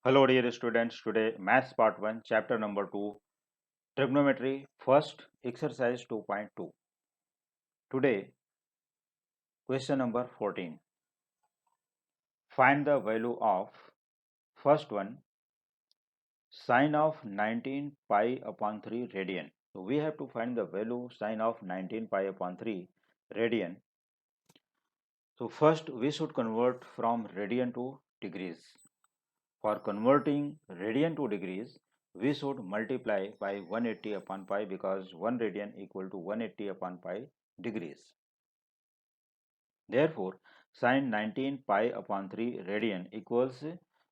Hello dear students, today Maths Part 1, Chapter number 2, Trigonometry, first exercise 2.2. Today, question number 14. Find the value of first one, sine of 19 pi upon 3 radian. So we have to find the value sine of 19 pi upon 3 radian. So first we should convert from radian to degrees. For converting radian to degrees, we should multiply by 180 upon pi because 1 radian equal to 180 upon pi degrees. Therefore, sine 19 pi upon 3 radian equals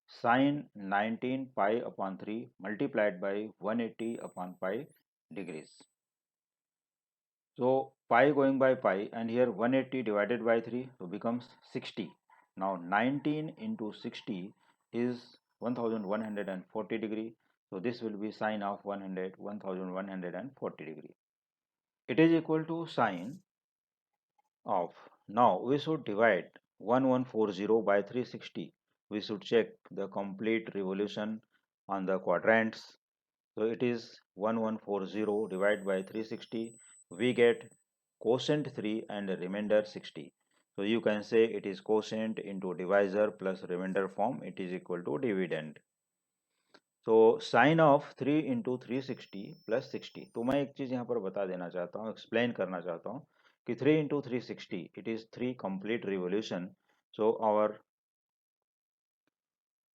sine 19 pi upon 3 multiplied by 180 upon pi degrees. So pi going by pi and here 180 divided by 3 so becomes 60. Now 19 into 60 is 1140 degree. So this will be sine of 1140 degree. It is equal to sine of, now we should divide 1140 by 360. We should check the complete revolution on the quadrants. So it is 1140 divided by 360. We get quotient 3 and remainder 60. So you can say it is quotient into divisor plus remainder form. It is equal to dividend. So sine of 3 into 360 plus 60. तो मैं एक चीज़ यहाँ पर बता देना चाहता हूँ, explain करना चाहता हूँ कि 3 into 360 it is 3 complete revolution. So our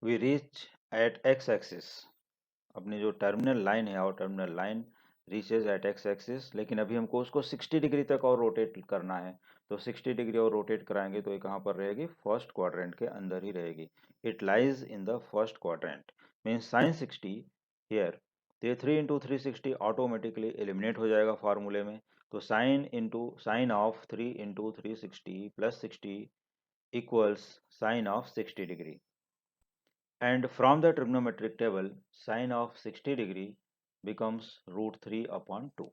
we reach at x axis. अपनी जो टर्मिनल लाइन है और terminal line reaches at x axis, लेकिन अभी हमको उसको 60 डिग्री तक और रोटेट करना है. तो 60 डिग्री और रोटेट कराएंगे तो ये कहाँ पर रहेगी? फर्स्ट क्वाड्रेंट के अंदर ही रहेगी. It lies in the first quadrant. Means sign 60 here. तो ये 3 इंटू 360 ऑटोमेटिकली एलिमिनेट हो जाएगा फार्मूले में. तो sine of 3 into 360 plus 60 equals sine of 60 degree. And from the trigonometric table, sine of 60 degree becomes root 3 upon 2.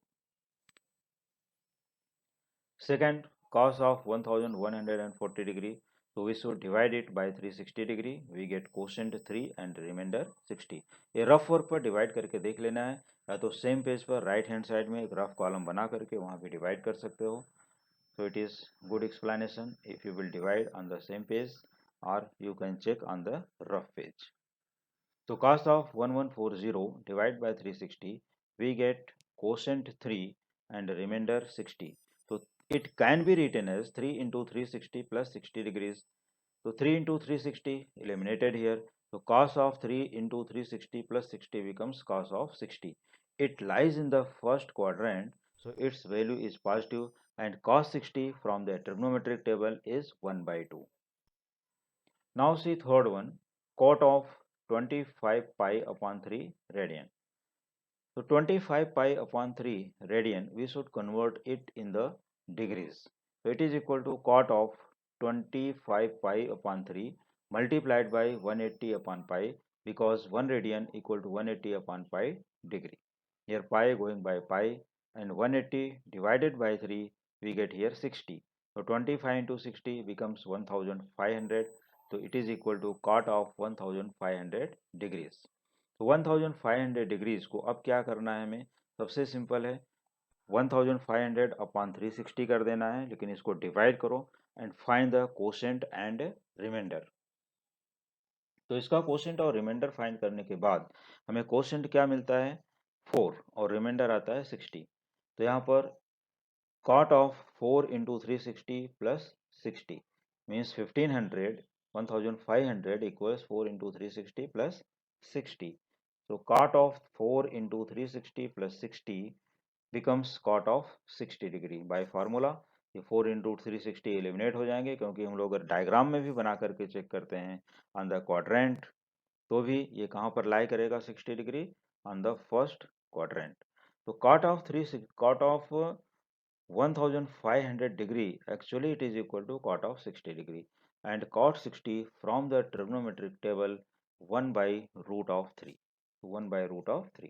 Second, cos of 1140 degree. So we should divide it by 360 degree. We get quotient 3 and remainder 60. ये rough work पर divide करके देख लेना है, या तो same page पर right hand side में एक रफ कॉलम बना करके वहाँ भी डिवाइड कर सकते हो. So it is good explanation if you will divide on the same page or you can check on the rough page. So cos of 1140 divided by 360, we get quotient 3 and remainder 60. So it can be written as 3 into 360 plus 60 degrees. So 3 into 360 eliminated here. So cos of 3 into 360 plus 60 becomes cos of 60. It lies in the first quadrant, so its value is positive, and cos 60 from the trigonometric table is 1 by 2. Now see third one, cot of 25 pi upon 3 radian. So 25 pi upon 3 radian, we should convert it in the degrees. So it is equal to cot of 25 pi upon 3 multiplied by 180 upon pi, because 1 radian equal to 180 upon pi degree. Here pi going by pi, and 180 divided by 3, we get here 60. So 25 into 60 becomes 1500. So it is equal to cot of 1500 degrees. तो 1500 degrees को अब क्या करना है हमें? सबसे simple है, 1500 upon 360 कर देना है, लेकिन इसको डिवाइड करो and find the quotient and remainder. तो इसका कोशेंट और रिमाइंडर फाइंड करने के बाद हमें कोशेंट क्या मिलता है? 4 और रिमाइंडर आता है 60. तो यहाँ पर cot of 4 into 360 plus 60 means 1500. 1500 equals 4 into 360 plus 60. So cot of 4 into 360 plus 60 becomes cot of 60 degree by formula. ये 4 into 360 एलिमिनेट हो जाएंगे, क्योंकि हम लोग अगर डायग्राम में भी बना करके चेक करते हैं ऑन द क्वाड्रेंट, तो भी ये कहाँ पर लाई करेगा? 60 degree on the first quadrant. तो cot of 1500 degree, actually it is equal to cot of 60 degree, and cot 60 from the trigonometric table 1 by root of 3. 1 by root of 3.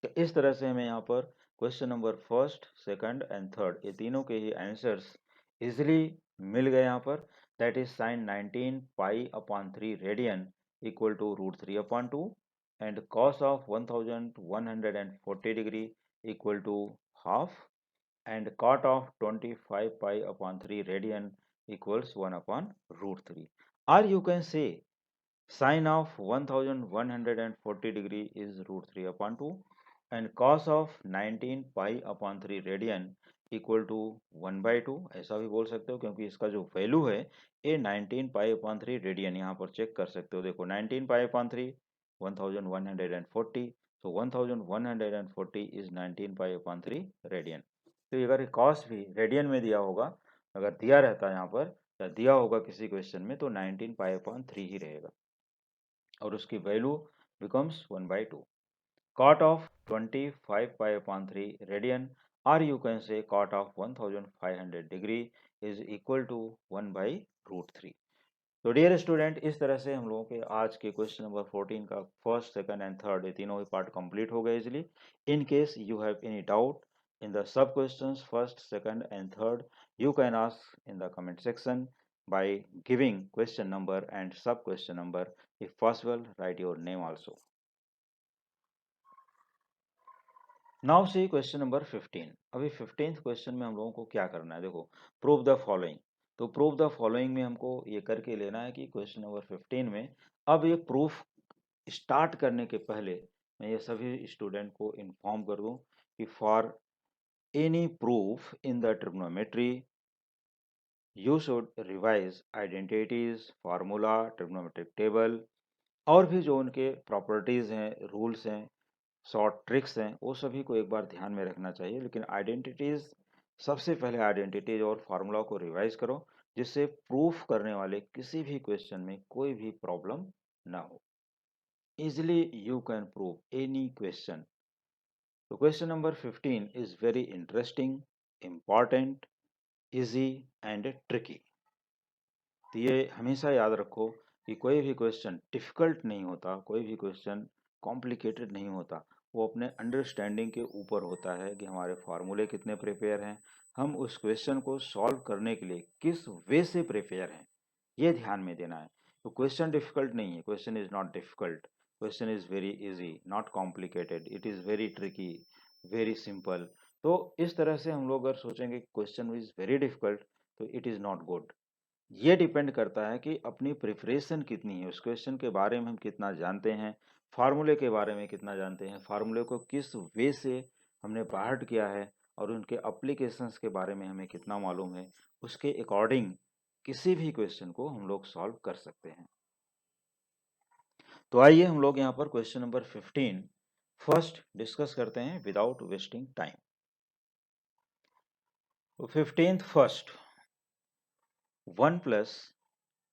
तो इस तरह से हमें यहाँ पर question number first, second and third ये तीनों के ही आंसर्स इजिली मिल गए यहाँ पर. That is sine 19 pi upon 3 radian equal to √3/2 and cos of 1140 degree equal to half and cot of 25 pi upon 3 radian equals 1/√3. Or you can say sine of 1140 degree is √3/2 and cos of 19 pi upon 3 radian equal to 1/2 ऐसा भी बोल सकते हो क्योंकि इसका जो value है ये 19 पाई अपॉन 3 रेडियन यहाँ पर चेक कर सकते हो। देखो 19 पाई अपॉन 3 1140, तो 1140 इज 19 पाई अपॉन 3 रेडियन। तो अगर कॉस भी रेडियन में दिया होगा, अगर दिया रहता यहाँ पर या दिया होगा किसी क्वेश्चन में, तो 19 पाई अपॉन 3 ही रहेगा और उसकी value becomes 1/2। cot of 25 pi upon 3 radian, or you can say cot of 1500 degree is equal to 1/√3। तो डियर स्टूडेंट, इस तरह से हम लोगों के आज के क्वेश्चन नंबर 14 का फर्स्ट, सेकंड एंड थर्ड ये तीनों ही पार्ट कंप्लीट हो गए easily. In case you have any doubt in the sub questions first, second and third, you can ask in the comment section by giving question number and sub question number. If possible, write your name also. Now see question number 15। अभी 15th question में हम लोगों को क्या करना है, देखो prove the following. तो प्रूव द फॉलोइंग में हमको ये करके लेना है कि क्वेश्चन नंबर 15 में अब ये प्रूफ स्टार्ट करने के पहले मैं ये सभी स्टूडेंट को इन्फॉर्म कर दूं कि for any proof in the trigonometry you should revise identities, formula, trigonometric table और भी जो उनके प्रॉपर्टीज हैं, रूल्स हैं, शॉर्ट ट्रिक्स हैं, वो सभी को एक बार ध्यान में रखना चाहिए। लेकिन आइडेंटिटीज, सबसे पहले आइडेंटिटीज और फार्मूला को रिवाइज करो जिससे प्रूफ करने वाले किसी भी क्वेश्चन में कोई भी प्रॉब्लम ना हो। Easily you can prove any question. तो question number 15 is very interesting, important, easy and tricky. तो ये हमेशा याद रखो कि कोई भी क्वेश्चन डिफिकल्ट नहीं होता, कोई भी क्वेश्चन कॉम्प्लिकेटेड नहीं होता, वो अपने अंडरस्टैंडिंग के ऊपर होता है कि हमारे फार्मूले कितने प्रिपेयर हैं, हम उस क्वेश्चन को सॉल्व करने के लिए किस वे से प्रिपेयर हैं, ये ध्यान में देना है। तो क्वेश्चन डिफिकल्ट नहीं है, question is not difficult, question is very easy, not complicated, it is very tricky, very simple. तो इस तरह से हम लोग अगर सोचेंगे क्वेश्चन इज वेरी डिफिकल्ट तो इट इज़ नॉट गुड। ये डिपेंड करता है कि अपनी प्रिपरेशन कितनी है, उस क्वेश्चन के बारे में हम कितना जानते हैं, फार्मूले के बारे में कितना जानते हैं, फार्मूले को किस वे से हमने बाहर किया है और उनके अप्लीकेशंस के बारे में हमें कितना मालूम है, उसके अकॉर्डिंग किसी भी क्वेश्चन को हम लोग सॉल्व कर सकते हैं। तो आइए हम लोग यहाँ पर क्वेश्चन नंबर 15 फर्स्ट डिस्कस करते हैं विदाउट वेस्टिंग टाइम। तो 15th first, 1 plus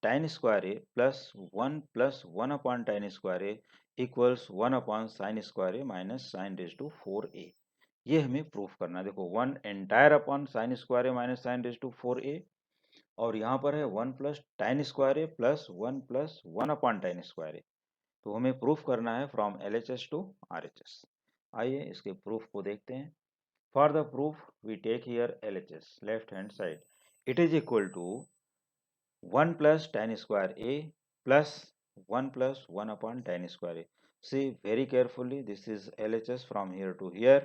tan square A plus 1 plus 1 upon tan square A equals 1 upon sine square A minus sine raise to 4a। ये हमें प्रूफ करना है। देखो 1 entire upon sine square A minus sine raise to 4a और यहाँ पर है 1 plus tan square A plus 1 plus 1 upon tan square A. तो हमें प्रूफ करना है फ्रॉम LHS टू RHS। आइए इसके प्रूफ को देखते हैं। For the proof we take here LHS left hand side, it is equal to 1 plus tan square a plus 1 plus 1 upon tan square a. See very carefully, this is LHS from here to here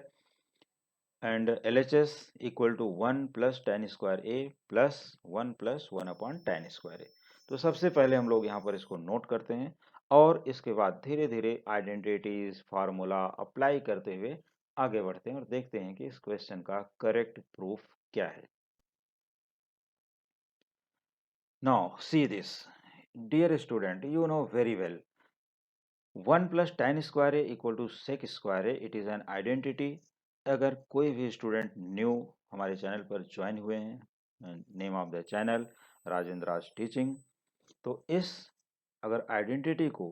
and LHS equal to 1 plus tan square a plus 1 plus 1 upon tan square a. तो सबसे पहले हम लोग यहाँ पर इसको note करते हैं और इसके बाद धीरे धीरे आइडेंटिटीज, फार्मूला अप्लाई करते हुए आगे बढ़ते हैं और देखते हैं कि इस क्वेश्चन का करेक्ट प्रूफ क्या है। Now see this, dear student, you know very well 1 plus tan square a equal to sec square a, it is an identity। अगर कोई भी स्टूडेंट न्यू हमारे चैनल पर ज्वाइन हुए हैं, name of the channel Rajendra Raj teaching, तो इस अगर आइडेंटिटी को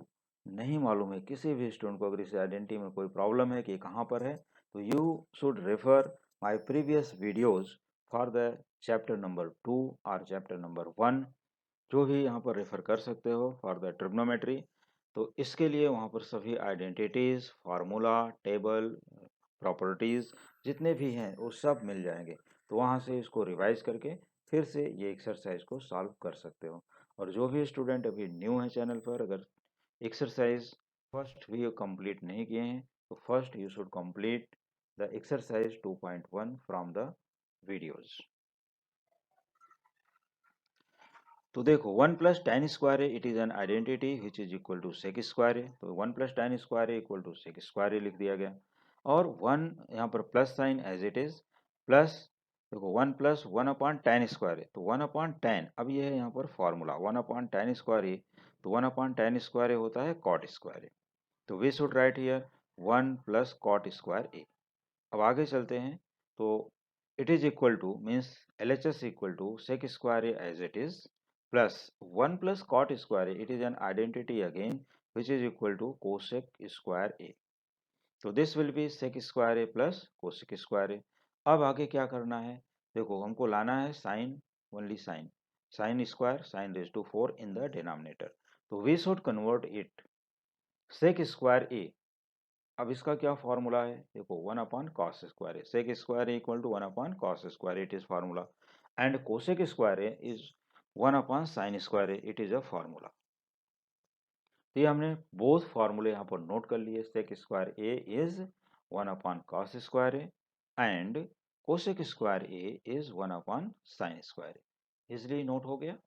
नहीं मालूम है, किसी भी स्टूडेंट को अगर इस आइडेंटिटी में कोई प्रॉब्लम है कि कहाँ पर है, तो you should refer my previous videos for the chapter number 2 और चैप्टर नंबर 1, जो भी यहाँ पर रेफर कर सकते हो फॉर द ट्रिग्नोमेट्री। तो इसके लिए वहाँ पर सभी आइडेंटिटीज, फार्मूला, टेबल, प्रॉपर्टीज जितने भी हैं वो सब मिल जाएंगे। तो वहाँ से इसको रिवाइज करके फिर से ये एक्सरसाइज को सॉल्व कर सकते हो। और जो भी स्टूडेंट अभी न्यू है चैनल पर, अगर एक्सरसाइज फर्स्ट भी कंप्लीट नहीं किए हैं तो first you should complete the exercise 2.1 from the videos. तो देखो 1 प्लस tan स्क्वायर है, it is an identity which is equal to sec square है, तो 1 प्लस tan स्क्वायर है इक्वल टू सेक स्क्वायर है लिख दिया गया। और 1 यहाँ पर plus sine as it is plus, देखो 1 प्लस 1 अपॉन tan स्क्वायर है, तो 1 अपॉन tan, अब ये है यहाँ पर फॉर्मूला 1 अपॉन tan स्क्वायर है, तो 1 अपॉन tan स्क्वायर होता है कॉट स्क्वायर है, तो we should write here 1 plus cot square A. अब आगे चलते हैं, तो it is equal to means L H S equal to sec square as it is plus 1 plus cot square, it is an identity again which is equal to cosec square A, तो this will be sec square A plus cosec square A. अब आगे क्या करना है, देखो हमको लाना है sign, only sine, sine square sine raise to 4 in the denominator, तो we should convert it sec square A. अब इसका क्या फॉर्मूला है, देखो 1 अपॉन कॉस स्क्वायर है, sec square equal to 1 upon cos square, it is formula, and cosec square is 1 upon sine square, it is a formula. तो ये हमने both फार्मूले यहाँ पर नोट कर लिए, sec square A is 1 upon cos square and cosec square A is 1 upon sine square, easily note हो गया।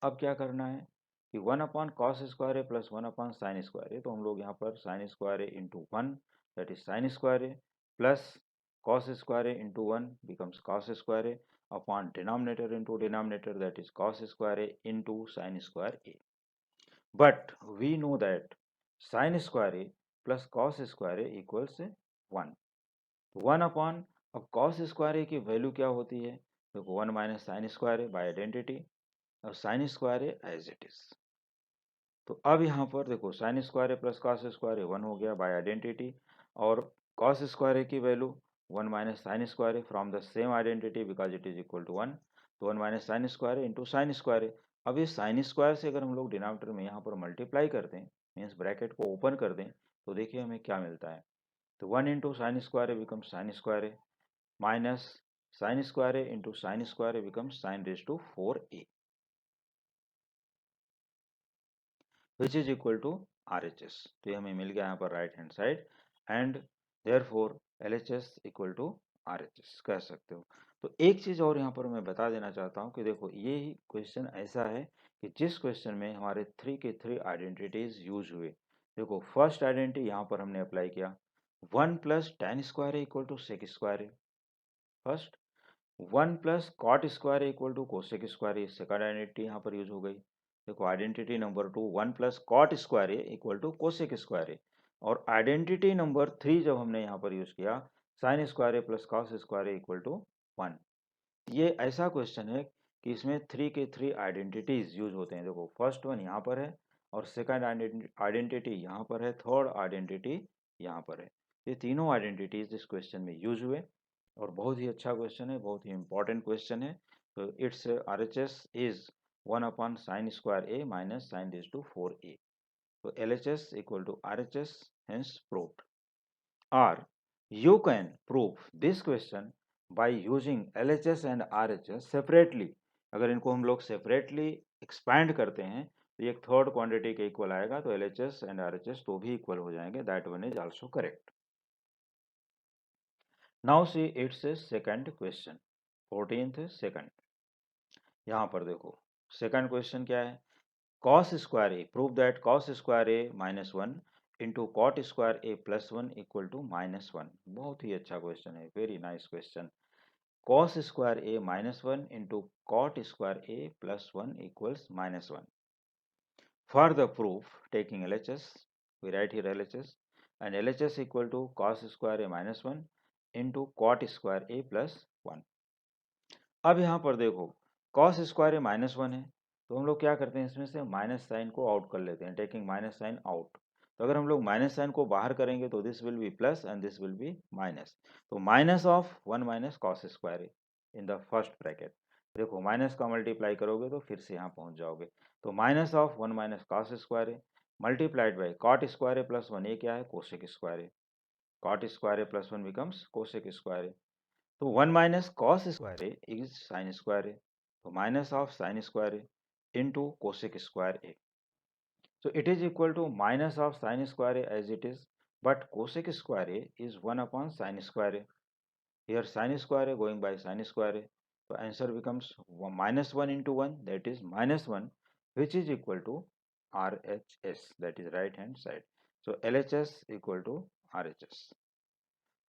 अब क्या करना है कि 1 अपॉन कॉस स्क्वायर है प्लस 1 अपॉन साइन स्क्वायर है, तो हम लोग यहाँ पर साइन स्क्वायर है into 1 that is sine square है प्लस कॉस स्क्वायर है इंटू 1 बिकम्स कॉस स्क्वायर है upon denominator into denominator that is cos square है into sine square A. But we know that sine square A plus cos square A equals 1, 1 upon, अब cos square A की value क्या होती है, देखो 1 minus sine square है by identity, अब sine square है एज इट इज, तो अब यहाँ पर देखो साइन स्क्वायर है प्लस कॉस स्क्वायर है 1 हो गया बाय आइडेंटिटी, और कॉस स्क्वायर है की वैल्यू 1 माइनस साइन स्क्वायर है from the same identity because it is equal to 1, तो 1 माइनस साइन स्क्वायर है इंटू साइन स्क्वायर है। अब ये साइन स्क्वायर से अगर हम लोग डिनोमिनेटर में यहाँ पर मल्टीप्लाई करते हैं, मीन्स ब्रैकेट को ओपन कर दें, तो देखिए हमें क्या मिलता है, तो 1 इंटू साइन स्क्वायर है बिकम साइन स्क्वायर है माइनस साइन स्क्वायर है इंटू साइन स्क्वायर है become sine raise to 4a which is equal to R H S, तो ये हमें मिल गया यहाँ पर right hand side, and therefore L H S equal to R H S कह सकते हो। तो एक चीज़ और यहाँ पर मैं बता देना चाहता हूँ कि देखो ये ही क्वेश्चन ऐसा है कि जिस क्वेश्चन में हमारे 3 के 3 आइडेंटिटीज यूज हुए, देखो फर्स्ट आइडेंटिटी यहाँ पर हमने अप्लाई किया 1 plus tan square equal to sec square है first, 1 plus cot square equal to cosec square, second identity यहाँ पर यूज हो गई। देखो identity number 2 1 plus cot square equal to cosec square, और आइडेंटिटी नंबर 3 जब हमने यहाँ पर यूज किया sine square plus cos square equal to 1। ये ऐसा क्वेश्चन है कि इसमें 3 के 3 आइडेंटिटीज यूज होते हैं, देखो फर्स्ट वन यहाँ पर है और सेकंड आइडेंटिटी यहाँ पर है, थर्ड आइडेंटिटी यहाँ पर है, ये तीनों आइडेंटिटीज इस क्वेश्चन में यूज हुए और बहुत ही अच्छा क्वेश्चन है, बहुत ही इंपॉर्टेंट क्वेश्चन है। तो it's R H S is 1 upon sine square A minus sine raise to 4a, तो L H S equal to R H S, hence proved. और you can prove this question by using LHS and RHS separately। अगर इनको हम लोग separately expand करते हैं तो एक थर्ड क्वांटिटी के इक्वल आएगा, तो LHS एंड RHS तो भी इक्वल हो जाएंगे, that one is also correct. Now see it's second question, 14th second. यहाँ पर देखो सेकंड क्वेश्चन क्या है, cos square A, prove that cos square A minus 1 into cot square A plus 1 equal to minus 1। बहुत ही अच्छा question है, very nice question. cos square A minus 1 into cot square A plus 1 equals minus 1। For the proof taking LHS, we write here LHS and LHS equal to cos square A minus 1 into cot square A plus 1। अब यहाँ पर देखो cos square A minus 1 है, तो हम लोग क्या करते हैं इसमें से माइनस साइन को आउट कर लेते हैं, टेकिंग माइनस साइन आउट। तो अगर हम लोग माइनस साइन को बाहर करेंगे तो this will be plus and this will be minus, तो minus of 1 minus cos square in the first bracket, देखो माइनस का मल्टीप्लाई करोगे तो फिर से यहाँ पहुँच जाओगे, तो minus of 1 minus cos square multiplied by cot square plus 1, ये क्या है cosec square, cot square plus 1 becomes cosec square, तो 1 minus cos square is sine square, तो minus of sine square into cosec square A. So it is equal to minus of sin square A as it is, but cosec square A is 1 upon sin square A. Here sin square A going by sin square A. So answer becomes minus 1 into 1, that is minus 1, which is equal to RHS, that is right hand side. So LHS equal to RHS.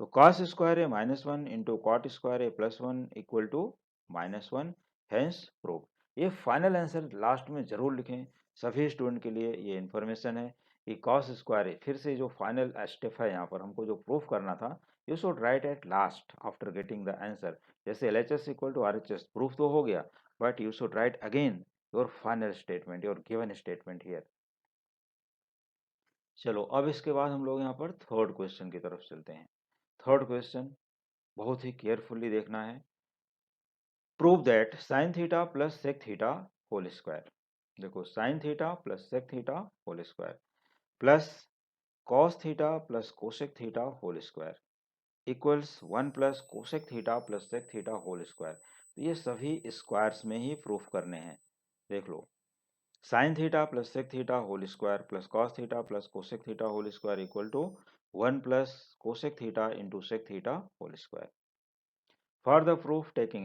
तो cos square a minus 1 into cot square a plus 1 equal to minus 1, hence proved. ये final answer last में जरूर लिखें, सभी student के लिए ये information है कि cos स्क्वायर ए, फिर से जो फाइनल स्टेप है यहाँ पर हमको जो प्रूफ करना था, you should write at last after getting the answer. जैसे L H S equal to R H S proof तो हो गया, but you should write again your final statement, your given statement here. चलो अब इसके बाद हम लोग यहाँ पर थर्ड क्वेश्चन की तरफ चलते हैं. थर्ड क्वेश्चन बहुत ही केयरफुली देखना है. Prove that sine theta plus sec theta whole square. देखो sine theta plus sec theta whole square plus cos theta plus cosec theta whole square equals 1 plus cosec theta plus sec theta whole square. तो ये सभी squares में ही proof करने हैं. देख लो, sine theta plus sec theta whole square plus cos theta plus cosec theta whole square equal to 1 plus cosec theta into sec theta whole square. For the proof, taking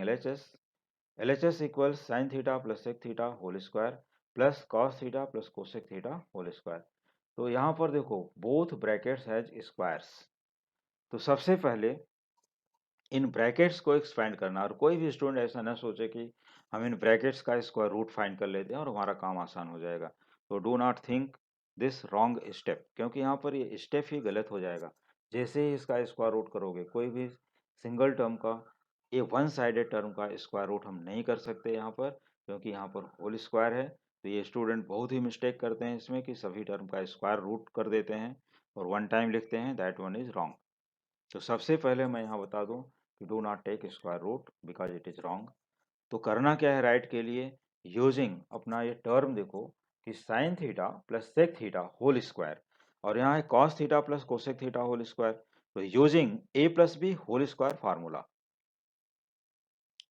LHS equals sin theta plus sec theta whole square plus cos theta plus cosec theta whole square. तो यहाँ पर देखो both brackets has squares. तो सबसे पहले in brackets को expand करना, और कोई भी स्टूडेंट ऐसा ना सोचे कि हम इन ब्रैकेट्स का स्क्वायर रूट फाइंड कर लेते हैं और हमारा काम आसान हो जाएगा. तो do not think this wrong step, क्योंकि यहाँ पर ये स्टेप ही गलत हो जाएगा. जैसे ही इसका स्क्वायर रूट करोगे, कोई भी सिंगल टर्म का, ये वन साइडेड टर्म का स्क्वायर रूट हम नहीं कर सकते यहाँ पर, क्योंकि यहाँ पर होल स्क्वायर है. तो ये स्टूडेंट बहुत ही मिस्टेक करते हैं इसमें कि सभी टर्म का स्क्वायर रूट कर देते हैं और वन टाइम लिखते हैं, दैट वन इज रॉन्ग. तो सबसे पहले मैं यहाँ बता दूं कि do not take square root because it is wrong. तो करना क्या है राइट के लिए, यूजिंग अपना ये टर्म देखो कि sine theta plus sec theta whole square, और यहाँ है cos theta plus cosec theta whole square. तो using A plus B whole square formula.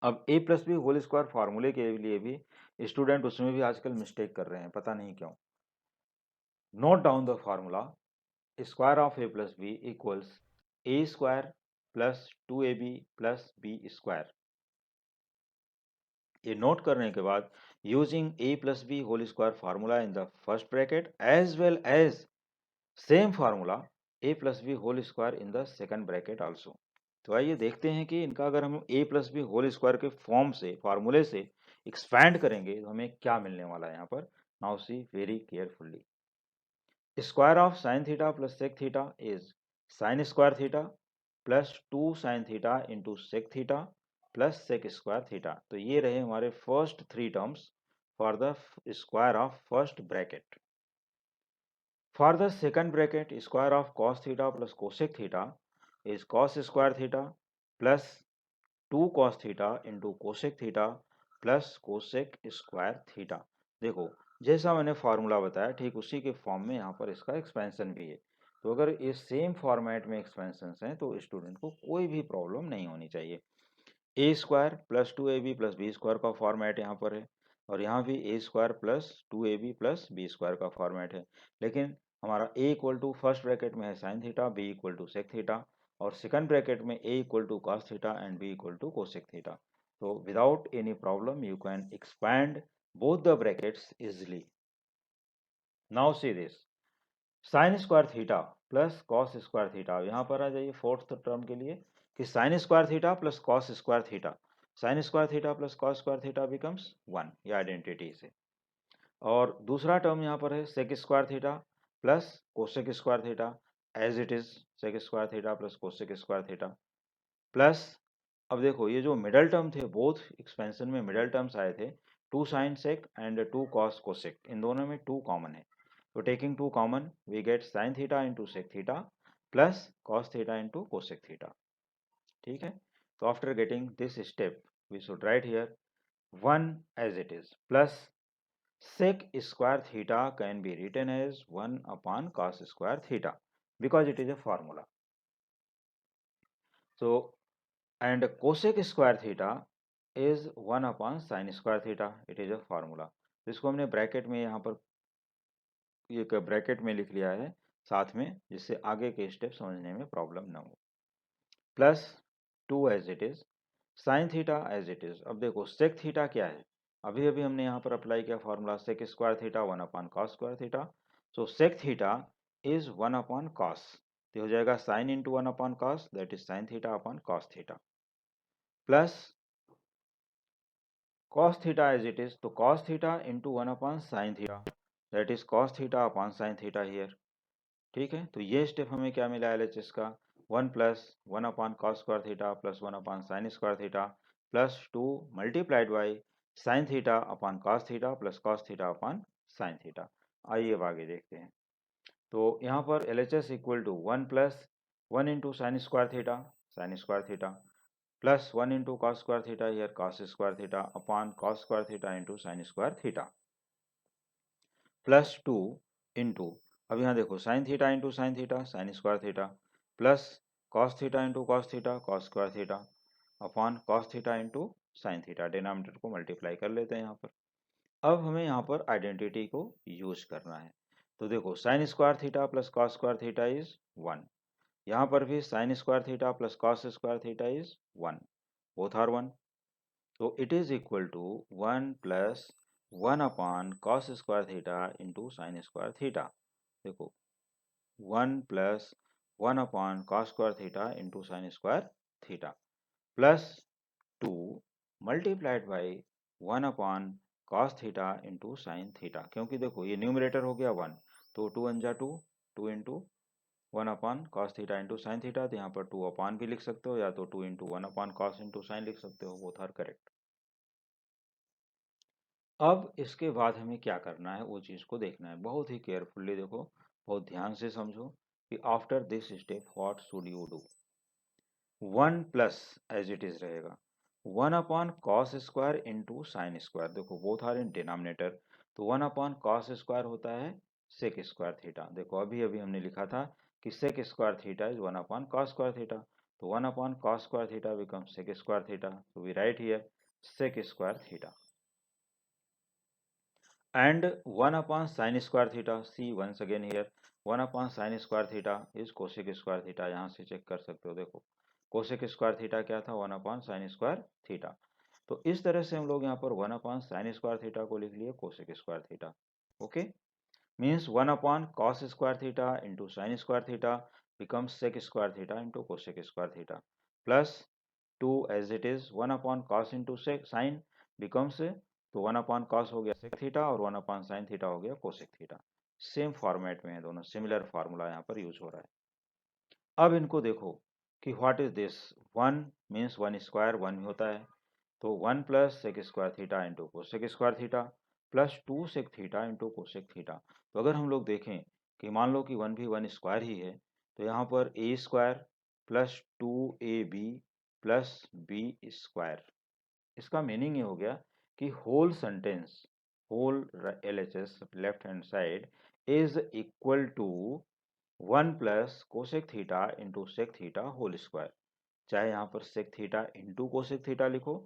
अब A plus B whole square फार्मूले के लिए भी स्टूडेंट उसमें भी आजकल मिस्टेक कर रहे हैं, पता नहीं क्यों. Note down the formula. Square of A plus B equals A square plus 2ab plus B square. ये नोट करने के बाद using A plus B whole square formula in the first bracket as well as same formula A plus B whole square in the second bracket also. तो आइए देखते हैं कि इनका अगर हम A plus B whole square के form से, फार्मूले से एक्सपैंड करेंगे तो हमें क्या मिलने वाला है यहाँ पर. Now see very carefully. Square of sine theta plus sec theta is sine square theta plus 2 sine theta into sec theta plus sec square theta. तो ये रहे हमारे first three terms for the square of first bracket. For the second bracket, square of cos theta plus cosec theta is cos square theta plus 2 cos theta into cosec theta plus cosec square theta. देखो जैसा मैंने formula बताया ठीक उसी के form में यहाँ पर इसका एक्सपेंशन भी है. तो अगर ये सेम फॉर्मेट में एक्सपेंशन हैं तो स्टूडेंट को कोई भी प्रॉब्लम नहीं होनी चाहिए. A square plus 2ab plus B square का फॉर्मेट यहाँ पर है, और यहाँ भी A square plus 2ab plus B square का फॉर्मेट है. लेकिन हमारा A equal to first bracket में है sine theta, B equal to sec theta, और सेकंड ब्रैकेट में A equal to cos theta and B equal to cosec theta. So without any problem you can expand both the brackets easily. Now see this, sin square theta plus cos square theta. यहाँ पर आ जाइए fourth term के लिए कि sin square theta plus cos square theta. sin square theta plus cos square theta becomes 1, ये identity से. और दूसरा टर्म यहाँ पर है sec square theta plus cosec square theta as it is sec square theta plus cosec square theta plus. अब देखो ये जो मिडल टर्म थे, बोथ एक्सपेंशन में मिडल टर्म्स आए थे, 2 sine sec and 2 cos cosec, इन दोनों में 2 कॉमन है. तो taking 2 common we get sine theta into sec theta plus cos theta into cosec theta. ठीक है. तो after getting this step we should write here 1 as it is plus sec square theta can be written as 1 upon cos square theta because it is a formula. So and cosec square theta is 1 upon sin square theta, it is a formula. तो इसको हमने bracket में यहाँ पर ये bracket में लिख लिया है साथ में, जिससे आगे के स्टेप समझने में प्रॉब्लम ना हो। Plus 2 as it is, sine theta as it is. अब देखो सेक थीटा क्या है, अभी अभी हमने यहाँ पर अप्लाई किया formula sec square theta 1 upon cos square theta. So sec theta is 1 upon cos, तो हो जाएगा sine into 1 upon cos, that is sine theta upon cos theta, plus cos theta as it is, तो cos theta into 1 upon sin theta, that is cos theta upon sin theta here। ठीक है, तो ये step हमें क्या मिला LHS का, 1 plus 1 upon cos square theta plus 1 upon sine square theta plus 2 multiplied by sine theta upon cos theta plus cos theta upon sine theta. आइए अब आगे देखते हैं। तो यहाँ पर LHS equal to 1 plus 1 into sine square theta plus 1 into cos square theta here cos square theta upon cos square theta into sine square theta plus 2 into, अब यहाँ देखो sine theta into sine square theta plus cos theta into cos square theta upon cos theta into sine theta, denominator को multiply कर लेते हैं यहाँ पर। अब हमें यहाँ पर आइडेंटिटी को यूज करना है। तो देखो sine square theta plus cos square theta is 1, यहाँ पर भी sign square theta plus cos square theta is 1, both are 1, so it is equal to 1 plus 1 upon cos square theta into sin square theta। देखो 1 plus 1 upon cos square theta into sin square theta plus 2 multiplied by 1 upon cos theta into sin theta, क्योंकि देखो ये numerator हो गया 1, तो 2 1 जा 2, 2 into 1 upon cos theta into sine theta, तो यहाँ पर 2 अपॉन भी लिख सकते हो या तो 2 into 1 upon cos into sine लिख सकते हो, बोथ आर करेक्ट। अब इसके बाद हमें क्या करना है वो चीज़ को देखना है, बहुत ही केयरफुल्ली देखो, बहुत ध्यान से समझो कि after this step what should you do. 1 plus as it is रहेगा 1 upon cos square into sine square, देखो बोथ आर इन डिनोमिनेटर, तो 1 अपॉन कॉस स्क्वायर होता है सेक स्क्वायर थीटा। देखो अभी अभी हमने लिखा था कि sec square theta is 1 upon cos square theta, तो 1 upon cos square theta becomes sec square theta, तो we write here sec square theta and 1 upon sin square theta, see once again here 1 upon sin square theta is cosec square theta, यहाँ से check कर सकते हो, देखो cosec square theta क्या था 1 upon sin square theta, तो इस तरह से हम लोग यहाँ पर 1 upon sin square theta को लिख लिए cosec square theta, okay, means 1 upon cos square theta into sin square theta becomes sec square theta into cosec square theta plus 2 as it is 1 upon cos into sec sin becomes, तो 1 upon cos हो गया सेक theta और 1 upon sine theta हो गया cosec theta, same format में है दोनों, similar formula यहाँ पर यूज हो रहा है। अब इनको देखो कि what is this, 1 means 1 square 1 होता है, तो 1 plus sec square theta into cosec square theta plus 2 sec theta into cosec theta. तो अगर हम लोग देखें कि मान लो कि 1 भी 1 स्क्वायर ही है, तो यहाँ पर A square plus 2ab plus B square, इसका मीनिंग ये हो गया कि whole sentence, whole LHS left hand side is equal to 1 plus cosec theta into sec theta whole square, चाहे यहाँ पर sec theta into cosec theta लिखो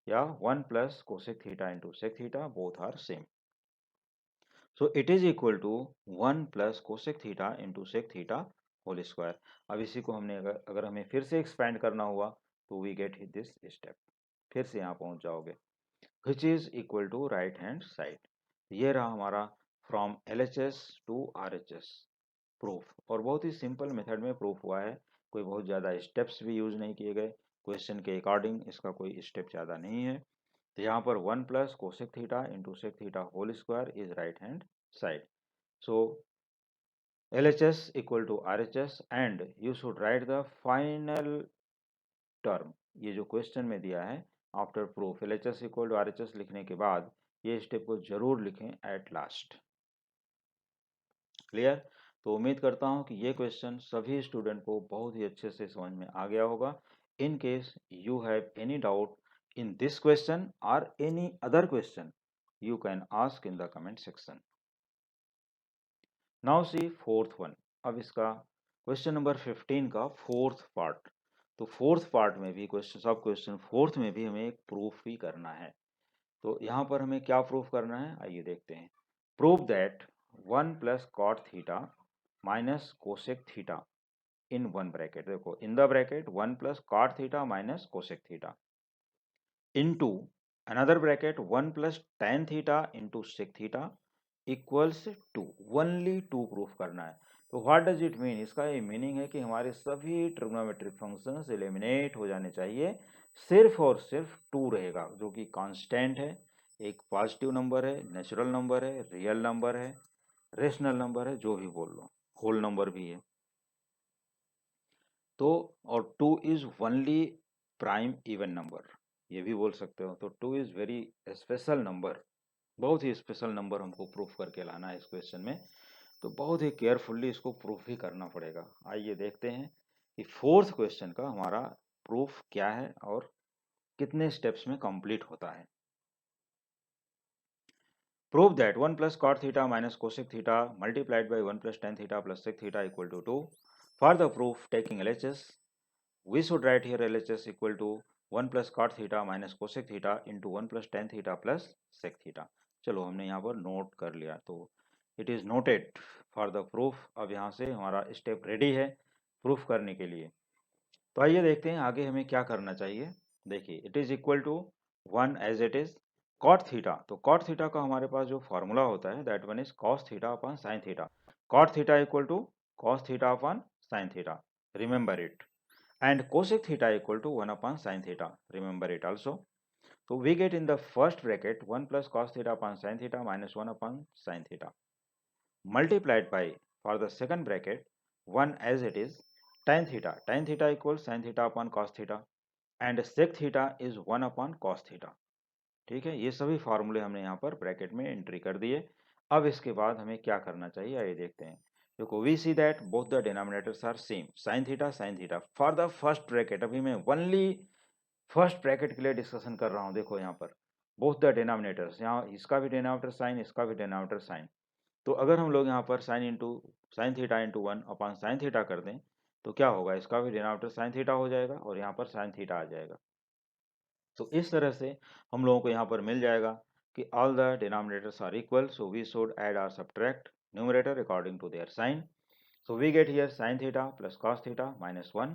या 1 plus cosec theta into sec theta, both are same, so it is equal to 1 plus cosec theta into sec theta whole square. अब इसी को हमने अगर हमें फिर से एक्सपैंड करना हुआ तो वी गेट दिस स्टेप, फिर से यहाँ पहुँच जाओगे which is equal to right hand side। ये रहा हमारा from LHS to RHS proof, और बहुत ही सिंपल मेथड में प्रूफ हुआ है, कोई बहुत ज़्यादा स्टेप्स भी यूज नहीं किए गए, क्वेश्चन के अकॉर्डिंग इसका कोई स्टेप ज़्यादा नहीं है। तो यहाँ पर 1 plus cosec theta into sec theta whole square is right hand side, so LHS equal to RHS and you should write the final term, ये जो क्वेश्चन में दिया है after proof LHS equal to RHS लिखने के बाद ये step को जरूर लिखें एट लास्ट, क्लियर। तो उम्मीद करता हूं कि ये क्वेश्चन सभी स्टूडेंट को बहुत ही अच्छे से समझ में आ गया होगा। In case you have any doubt in this question और any other question you can ask in the comment section. Now see fourth one, अब इसका क्वेश्चन नंबर 15 का फोर्थ पार्ट, तो फोर्थ पार्ट में भी क्वेश्चन, सब क्वेश्चन फोर्थ में भी हमें एक प्रूफ भी करना है। तो यहाँ पर हमें क्या प्रूफ करना है, आइए देखते हैं। Prove that 1 plus cot theta minus cosec theta in one bracket, देखो in the bracket 1 plus cot theta minus cosec theta into another bracket 1 plus tan theta into sec theta equals 2, only 2 proof करना है। तो what does it mean, इसका ये meaning है कि हमारे सभी ट्रिग्नोमेट्रिक फंक्शंस एलिमिनेट हो जाने चाहिए, सिर्फ और सिर्फ 2 रहेगा जो कि कांस्टेंट है, एक पॉजिटिव नंबर है, नेचुरल नंबर है, रियल नंबर है, रेशनल नंबर है, जो भी बोल लो, होल नंबर भी है। तो और 2 is only prime even number, ये भी बोल सकते हो। तो 2 इज वेरी स्पेशल नंबर, बहुत ही स्पेशल नंबर हमको प्रूफ करके लाना है इस क्वेश्चन में। तो बहुत ही केयरफुल्ली इसको प्रूफ भी करना पड़ेगा। आइए देखते हैं कि फोर्थ क्वेश्चन का हमारा प्रूफ क्या है और कितने स्टेप्स में कंप्लीट होता है। Prove that 1 plus cot theta minus cosec theta multiplied by 1 plus tan theta plus sec theta equal to 2. For the proof taking LHS, we should write here LHS equal to 1 plus cot theta minus cosec theta into 1 plus tan theta plus sec theta। चलो हमने यहाँ पर note कर लिया, तो it is noted for the proof. अब यहाँ से हमारा स्टेप रेडी है प्रूफ करने के लिए। तो आइए देखते हैं आगे हमें क्या करना चाहिए। देखिए it is equal to 1 as it is cot theta. तो कॉट थीटा का हमारे पास जो फॉर्मूला होता है that one is cos theta upon sine theta. Cot theta equal to cos theta upon sine theta, remember it. And cosec theta equal to 1 upon sin theta. Remember it also. So we get in the first bracket 1 plus cos theta upon sin theta minus 1 upon sin theta. Multiplied by, for the second bracket, 1 as it is, tan theta. Tan theta equals sin theta upon cos theta. And sec theta is 1 upon cos theta. ठीक है, ये सभी फार्मूले हमने यहाँ पर bracket में entry कर दिए। अब इसके बाद हमें क्या करना चाहिए आइए देखते हैं। देखो we see that both the denominators are same, sine theta for the first bracket. अभी मैं ओनली फर्स्ट ब्रैकेट के लिए डिस्कशन कर रहा हूँ। देखो यहाँ पर बोथ द डिनोमिनेटर्स, यहाँ इसका भी डिनोमिनेटर साइन, इसका भी डिनोमिनेटर साइन। तो अगर हम लोग यहाँ पर sine theta into 1 upon sine theta कर दें तो क्या होगा, इसका भी डिनोमिनेटर साइन थीटा हो जाएगा और यहाँ पर साइन थीटा आ जाएगा। तो इस तरह से हम लोगों को यहाँ पर मिल जाएगा कि all the denominators are equal, so we should add और subtract numerator according to their sign. So we get here sin theta plus cos theta minus 1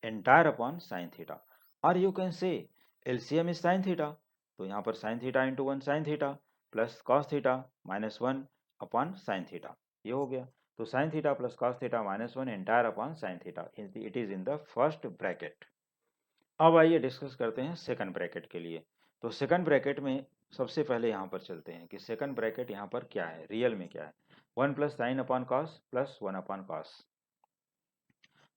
entire upon sin theta, or you can say LCM is sin theta। तो यहाँ पर sin theta into 1 sin theta plus cos theta minus 1 upon sin theta, ये हो गया। तो sin theta plus cos theta minus 1 entire upon sin theta, it is in the first bracket। अब आइए discuss करते हैं सेकंड ब्रैकेट के लिए। तो सेकंड ब्रैकेट में सबसे पहले यहाँ पर चलते हैं कि सेकंड ब्रैकेट यहाँ पर क्या है, रियल में क्या है। 1 plus sine upon cos plus 1 upon cos.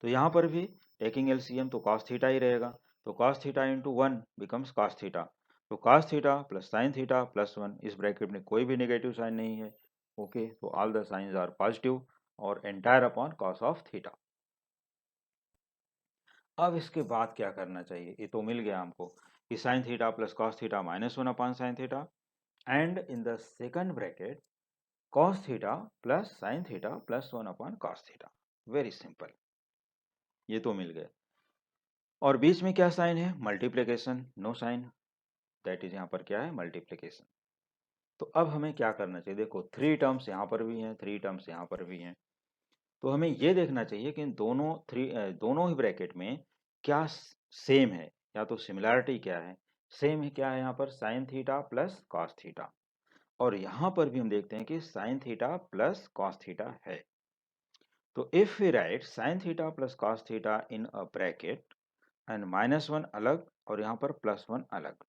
तो यहाँ पर भी टेकिंग एलसीएम तो cos थीटा ही रहेगा। तो cos theta into 1 becomes cos theta. तो cos theta plus sign theta plus 1, इस ब्रैकेट में कोई भी नेगेटिव साइन नहीं है। ओके, तो all the signs are positive और entire upon cos of theta. अब इसके बाद क्या करना चाहिए, ये तो मिल गया हमको कि sine theta plus cos theta minus 1 upon sine theta, and in the second bracket cos theta plus sign theta plus 1 upon cos theta. Very simple, ये तो मिल गए। और बीच में क्या साइन है, multiplication, no sign, that is यहाँ पर क्या है, मल्टीप्लिकेशन। तो अब हमें क्या करना चाहिए, देखो 3 टर्म्स यहाँ पर भी हैं, 3 टर्म्स यहाँ पर भी हैं। तो हमें ये देखना चाहिए कि इन दोनों ही ब्रैकेट में क्या सेम है, या तो सिमिलैरिटी क्या है। सेम है क्या है यहाँ पर, sine theta plus cos theta. और यहाँ पर भी हम देखते हैं कि sine theta plus cos theta है। तो if we write sine theta plus cos theta in a bracket and -1 अलग और यहाँ पर +1 अलग,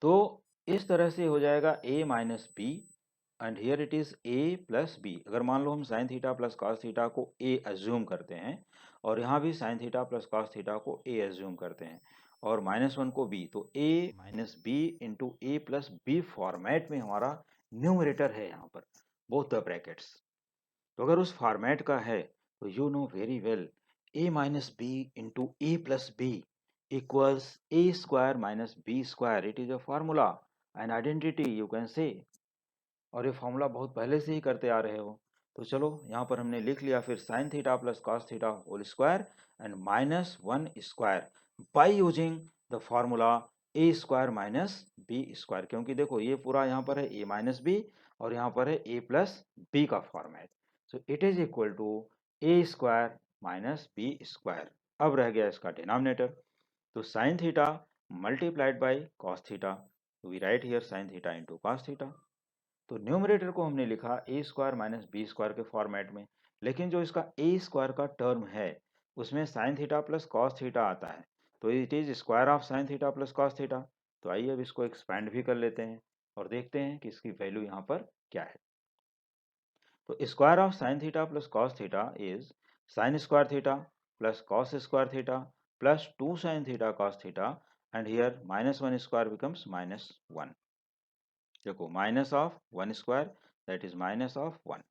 तो इस तरह से हो जाएगा a minus b and here it is a plus b. अगर मान लो हम sine theta plus cos theta को a एज्यूम करते हैं और यहाँ भी sine theta plus cos theta को a एज्यूम करते हैं और -1 को b, तो a minus b into a plus b format में हमारा न्यूमरेटर है यहाँ पर, बोथ द ब्रैकेट्स। तो अगर उस फॉर्मेट का है तो you know very well a minus b into a plus b equals a square minus b square, it is a formula, an identity you can say। और ये फॉर्मूला बहुत पहले से ही करते आ रहे हो। तो चलो यहाँ पर हमने लिख लिया फिर sine theta plus cos theta whole square and -1 square by using the formula a square minus b square. क्योंकि देखो ये पूरा यहाँ पर है a माइनस बी और यहाँ पर है a प्लस बी का format. So it is equal to a square minus b square. अब रह गया इसका डिनोमिनेटर, तो sine theta multiplied by cos theta, we write here sine theta into cos theta. तो न्यूमरेटर को हमने लिखा a square minus b square के फॉर्मेट में, लेकिन जो इसका ए स्क्वायर का टर्म है उसमें sign theta plus cos theta आता है, तो it is square of sine theta plus cos theta. तो आइए अब इसको एक्सपैंड भी कर लेते हैं और देखते हैं कि इसकी वैल्यू यहाँ पर क्या है। तो square of sine theta plus cos theta is sine square theta plus cos square theta plus 2 sine theta cos theta, and here minus one square becomes minus one. देखो minus of one square that is minus of one.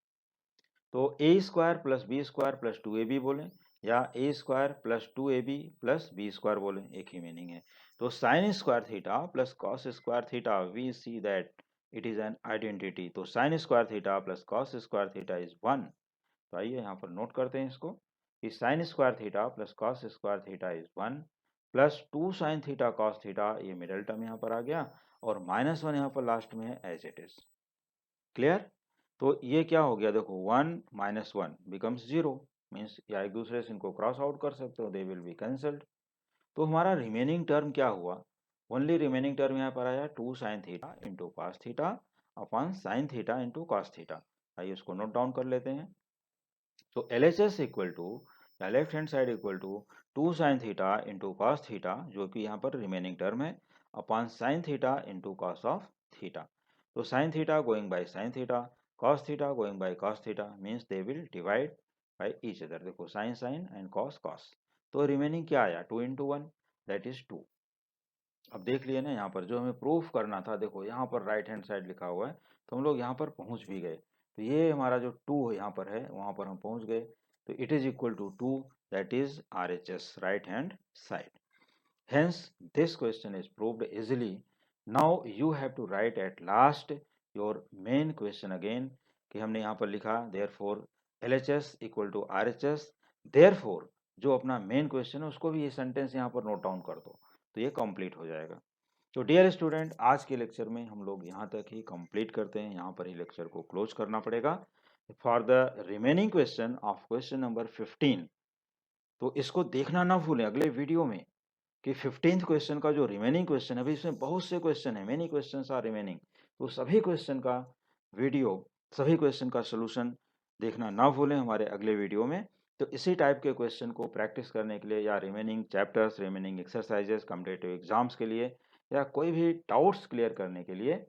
तो A square plus B square plus two A B बोलें या A square plus two A B plus B square बोलें, एक ही meaning है। तो sine square theta plus cos square theta, we see that it is an identity. तो sine square theta plus cos square theta is one. तो आइए यहाँ पर नोट करते हैं इसको कि sine square theta plus cos square theta is one plus two sine theta cos theta, ये मिडल टर्म यहाँ पर आ गया, और माइनस वन यहाँ पर लास्ट में है एज इट इज। क्लियर? तो ये क्या हो गया, देखो one minus one becomes zero, means या एक दूसरे से इनको क्रॉस आउट कर सकते हो, दे विल बी कैंसल्ड। तो हमारा रिमेनिंग टर्म क्या हुआ, ओनली रिमेनिंग टर्म यहाँ पर आया two sine theta into cos theta upon sine theta into cos theta. आइए उसको नोट डाउन कर लेते हैं। तो L H S equal to या left hand side equal to two sine theta into cos theta, जो कि यहाँ पर रिमेनिंग टर्म है, upon sine theta into cos of theta. तो sine theta going by sine theta, cos theta going by cos theta, means they will divide by each other. देखो sine sine and cos cos, तो remaining क्या आया, two into one that is two. अब देख लिए ना यहाँ पर जो हमें प्रूफ करना था, देखो यहाँ पर राइट हैंड साइड लिखा हुआ है, तो हम लोग यहाँ पर पहुँच भी गए। तो ये हमारा जो टू यहाँ पर है वहाँ पर हम पहुँच गए। तो it is equal to two, that is R H S, right hand side. Hence, this question is proved easily. Now you have to write at last your main question again, कि हमने यहाँ पर लिखा therefore LHS equal to RHS, therefore जो अपना main question है उसको भी ये सेंटेंस यहाँ पर नोट डाउन कर दो, तो ये कंप्लीट हो जाएगा। तो डियर स्टूडेंट, आज के लेक्चर में हम लोग यहाँ तक ही कंप्लीट करते हैं, यहाँ पर ही लेक्चर को क्लोज करना पड़ेगा। For the remaining question of question number 15, तो इसको देखना ना भूलें अगले वीडियो में कि 15th क्वेश्चन का जो रिमेनिंग क्वेश्चन है, अभी इसमें बहुत से क्वेश्चन है, मेनी क्वेश्चंस आर रिमेनिंग, तो सभी क्वेश्चन का वीडियो, सभी क्वेश्चन का सॉल्यूशन देखना ना भूलें हमारे अगले वीडियो में। तो इसी टाइप के क्वेश्चन को प्रैक्टिस करने के लिए या remaining chapters, remaining exercises competitive exams के लिए या कोई भी डाउट्स क्लियर करने के लिए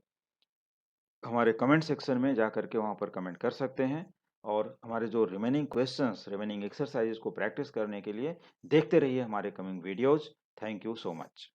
हमारे कमेंट सेक्शन में जा करके वहाँ पर कमेंट कर सकते हैं, और हमारे जो रिमेनिंग क्वेश्चंस, रिमेनिंग एक्सरसाइजेस को प्रैक्टिस करने के लिए देखते रहिए हमारे coming videos. Thank you so much.